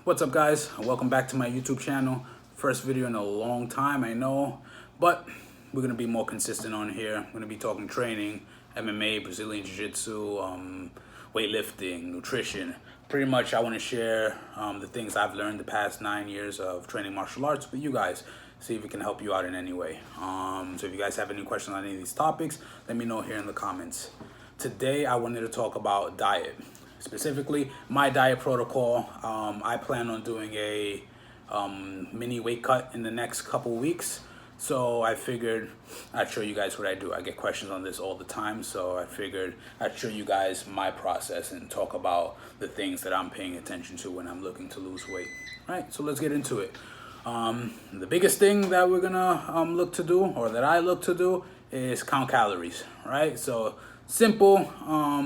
What's up, guys? Welcome back to my YouTube channel. First video in a long time, I know, but we're gonna be more consistent on here. We're gonna be talking training, MMA, Brazilian Jiu-Jitsu, weightlifting, nutrition. Pretty much I want to share the things I've learned the past 9 years of training martial arts with you guys. See if it can help you out in any way. So if you guys have any questions on any of these topics, let me know here in the comments. Today I wanted to talk about diet. Specifically, my diet protocol. I plan on doing a mini weight cut in the next couple weeks. So I figured I'd show you guys what I do. I get questions on this all the time, so I figured I'd show you guys my process and talk about the things that I'm paying attention to when I'm looking to lose weight. All right, so let's get into it. The biggest thing that we're gonna look to do, or that I look to do, is count calories, right? So simple,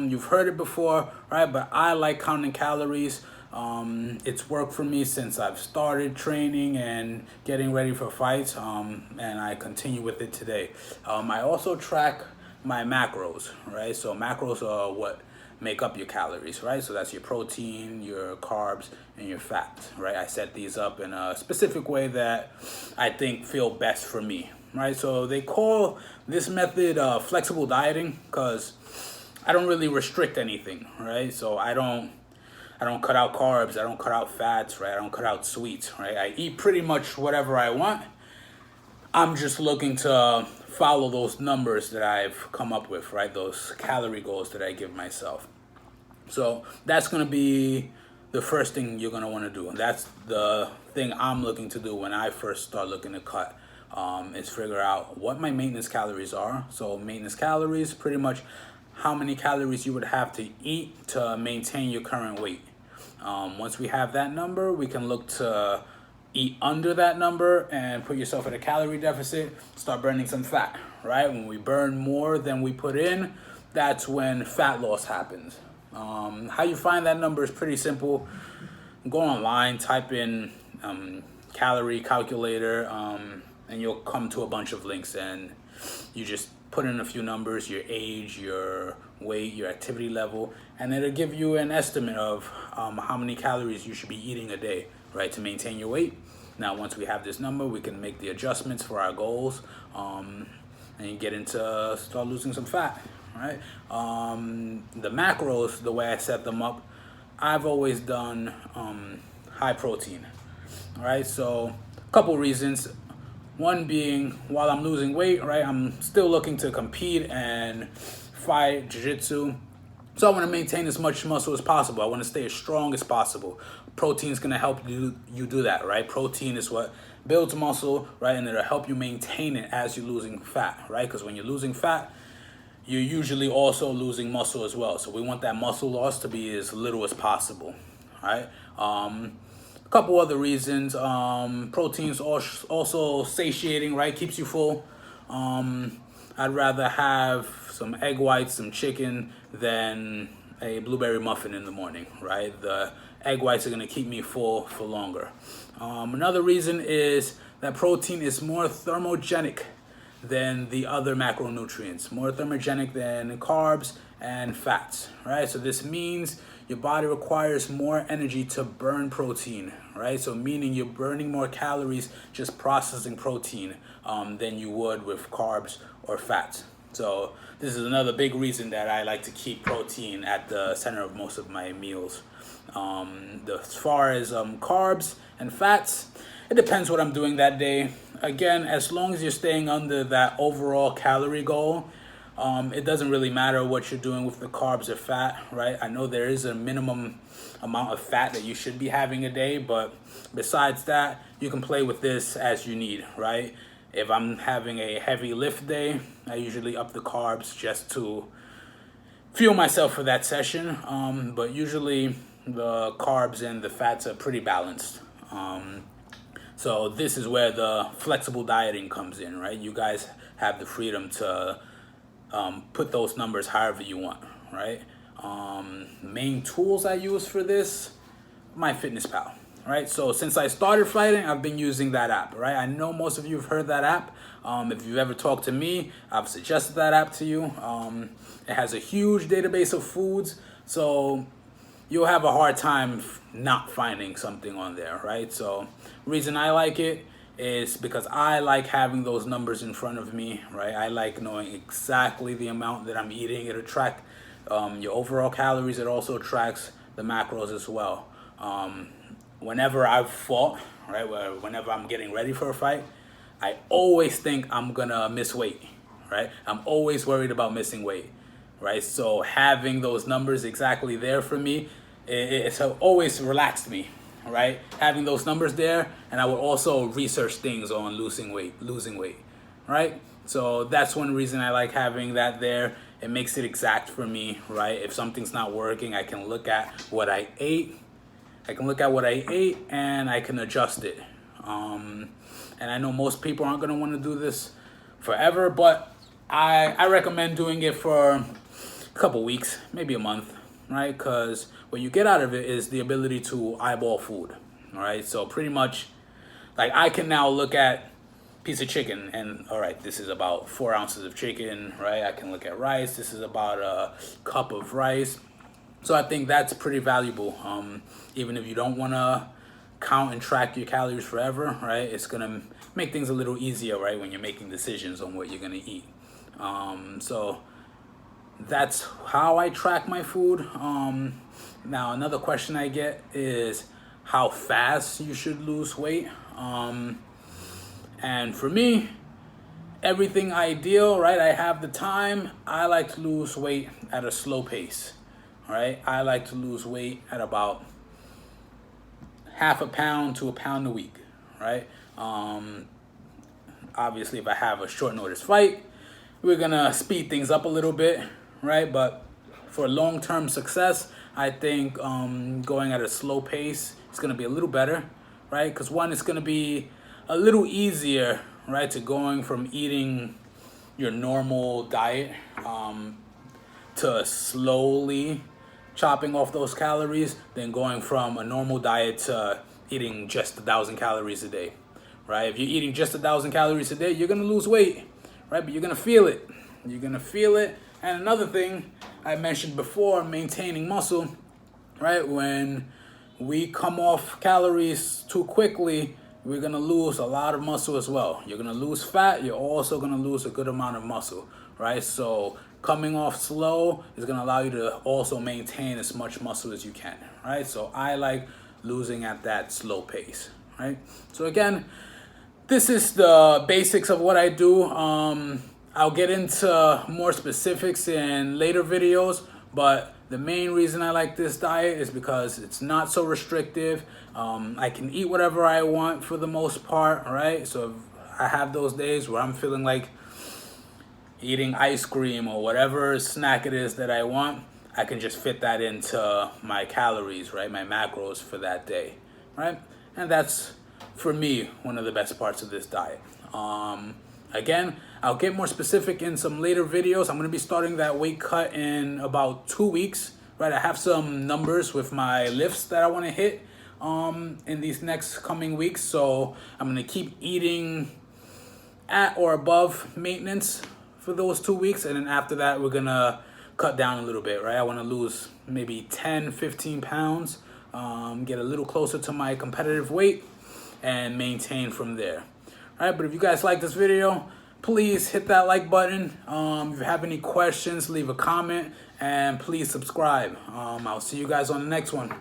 you've heard it before, right? But I like counting calories. It's worked for me since I've started training and getting ready for fights, and I continue with it today. I also track my macros, right? So macros are what make up your calories, right? So that's your protein, your carbs, and your fat, right? I set these up in a specific way that I think feel best for me, right? So they call this method flexible dieting because I don't really restrict anything, right? So I don't cut out carbs, I don't cut out fats, right? I don't cut out sweets, right? I eat pretty much whatever I want. I'm just looking to follow those numbers that I've come up with, right? Those calorie goals that I give myself. So that's going to be the first thing you're going to want to do. And that's the thing I'm looking to do when I first start looking to cut, is figure out what my maintenance calories are. So maintenance calories, pretty much how many calories you would have to eat to maintain your current weight. Once we have that number, we can look to eat under that number and put yourself in a calorie deficit, start burning some fat, right? When we burn more than we put in, that's when fat loss happens. How you find that number is pretty simple. Go online, type in calorie calculator, and you'll come to a bunch of links, and you just put in a few numbers, your age, your weight, your activity level, and it'll give you an estimate of how many calories you should be eating a day, right, to maintain your weight. Now, once we have this number, we can make the adjustments for our goals, and get into start losing some fat, right? The macros, the way I set them up, I've always done high protein, all right? So a couple reasons. One being, while I'm losing weight, right, I'm still looking to compete and fight jiu-jitsu. So I want to maintain as much muscle as possible. I want to stay as strong as possible. Protein is going to help you do that, right? Protein is what builds muscle, right? And it'll help you maintain it as you're losing fat, right? Because when you're losing fat, you're usually also losing muscle as well. So we want that muscle loss to be as little as possible, right? A couple other reasons. Protein's also satiating, right? Keeps you full. I'd rather have some egg whites, some chicken, than a blueberry muffin in the morning, right? The egg whites are gonna keep me full for longer. Another reason is that protein is more thermogenic than the other macronutrients, more thermogenic than carbs and fats, right? So this means your body requires more energy to burn protein, right? So meaning you're burning more calories just processing protein than you would with carbs or fats. So this is another big reason that I like to keep protein at the center of most of my meals. As far as carbs and fats, it depends what I'm doing that day. Again, as long as you're staying under that overall calorie goal, it doesn't really matter what you're doing with the carbs or fat, right? I know there is a minimum amount of fat that you should be having a day, but besides that, you can play with this as you need, right? If I'm having a heavy lift day, I usually up the carbs just to fuel myself for that session. But usually the carbs and the fats are pretty balanced. So this is where the flexible dieting comes in, right? You guys have the freedom to put those numbers however you want, right? Main tools I use for this, MyFitnessPal, right? So since I started fighting, I've been using that app, right? I know most of you have heard that app. If you've ever talked to me, I've suggested that app to you. It has a huge database of foods. So you'll have a hard time not finding something on there, right? So reason I like it is because I like having those numbers in front of me, right? I like knowing exactly the amount that I'm eating. It'll track your overall calories. It also tracks the macros as well. Whenever I've fought, right, whenever I'm getting ready for a fight, I always think I'm gonna miss weight, right? I'm always worried about missing weight, right? So having those numbers exactly there for me, it's always relaxed me, right? Having those numbers there, and I would also research things on losing weight, right? So that's one reason I like having that there. It makes it exact for me, right? If something's not working, I can look at what I ate. And I can adjust it. And I know most people aren't gonna want to do this forever, but I recommend doing it for a couple weeks, maybe a month, right? Because what you get out of it is the ability to eyeball food, all right? So pretty much, like, I can now look at piece of chicken and, all right, this is about 4 ounces of chicken, right? I can look at rice. This is about a cup of rice. So I think that's pretty valuable. Even if you don't want to count and track your calories forever, right? It's going to make things a little easier, right? When you're making decisions on what you're going to eat. So that's how I track my food. Now, another question I get is how fast you should lose weight. And for me, everything ideal, right? I have the time. I like to lose weight at a slow pace, right? I like to lose weight at about half a pound to a pound a week, right? Obviously, if I have a short notice fight, we're gonna speed things up a little bit, right? But for long-term success, I think going at a slow pace is gonna be a little better, right? Because one, it's gonna be a little easier, right, to going from eating your normal diet to slowly chopping off those calories than going from a normal diet to eating just 1,000 calories a day, right? If you're eating just 1,000 calories a day, you're gonna lose weight, right? But you're gonna feel it. And another thing I mentioned before, maintaining muscle, right? When we come off calories too quickly, we're gonna lose a lot of muscle as well. You're gonna lose fat. You're also gonna lose a good amount of muscle, right? So coming off slow is gonna allow you to also maintain as much muscle as you can, right? So I like losing at that slow pace, right? So again, this is the basics of what I do. I'll get into more specifics in later videos, but the main reason I like this diet is because it's not so restrictive. I can eat whatever I want for the most part, right? So if I have those days where I'm feeling like eating ice cream or whatever snack it is that I want, I can just fit that into my calories, right? My macros for that day, right? And that's, for me, one of the best parts of this diet. Again, I'll get more specific in some later videos. I'm going to be starting that weight cut in about 2 weeks, right? I have some numbers with my lifts that I want to hit in these next coming weeks. So I'm going to keep eating at or above maintenance for those 2 weeks. And then after that, we're going to cut down a little bit, right? I want to lose maybe 10, 15 pounds, get a little closer to my competitive weight and maintain from there. All right, but if you guys like this video, please hit that like button. If you have any questions, leave a comment, and please subscribe. I'll see you guys on the next one.